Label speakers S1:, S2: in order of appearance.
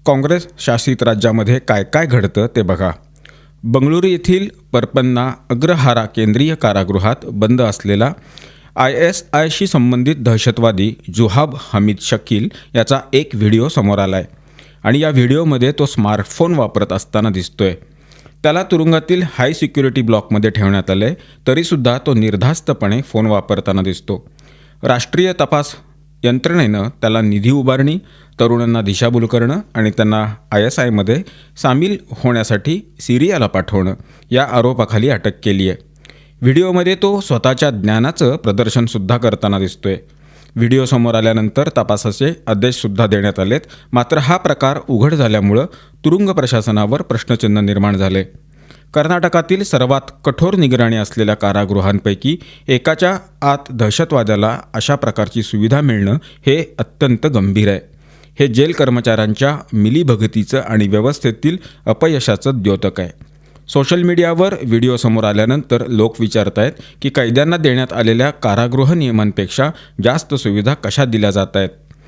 S1: काँग्रेस शासित राज्यामध्ये काय काय घडतं ते बघा. बंगळुरू येथील परपन्ना अग्रहारा केंद्रीय कारागृहात बंद असलेला ISIशी संबंधित दहशतवादी जुहाब हमीद शकील याचा एक व्हिडिओ समोर आला आहे आणि या व्हिडिओमध्ये तो स्मार्टफोन वापरत असताना दिसतोय. त्याला तुरुंगातील हाय सिक्युरिटी ब्लॉकमध्ये ठेवण्यात आले तरीसुद्धा तो निर्धास्तपणे फोन वापरताना दिसतो. राष्ट्रीय तपास यंत्रणेनं त्याला निधी उभारणी, तरुणांना दिशाभूल करणं आणि त्यांना ISIमध्ये सामील होण्यासाठी सिरियाला पाठवणं या आरोपाखाली अटक केली आहे. व्हिडिओमध्ये तो स्वतःच्या ज्ञानाचं प्रदर्शनसुद्धा करताना दिसतोय. व्हिडिओ समोर आल्यानंतर तपासाचे आदेशसुद्धा देण्यात आलेत. मात्र हा प्रकार उघड झाल्यामुळं तुरुंग प्रशासनावर प्रश्नचिन्ह निर्माण झाले. कर्नाटकातील सर्वात कठोर निगराणी असलेल्या कारागृहांपैकी एकाच्या आत दहशतवाद्याला अशा प्रकारची सुविधा मिळणं हे अत्यंत गंभीर आहे. हे जेल कर्मचाऱ्यांच्या मिलीभगतीचं आणि व्यवस्थेतील अपयशाचं द्योतक आहे. सोशल मीडियावर व्हिडिओ समोर आल्यानंतर लोक विचारत आहेत की कैद्यांना देण्यात आलेल्या कारागृह नियमांपेक्षा जास्त सुविधा कशा दिल्या जात आहेत.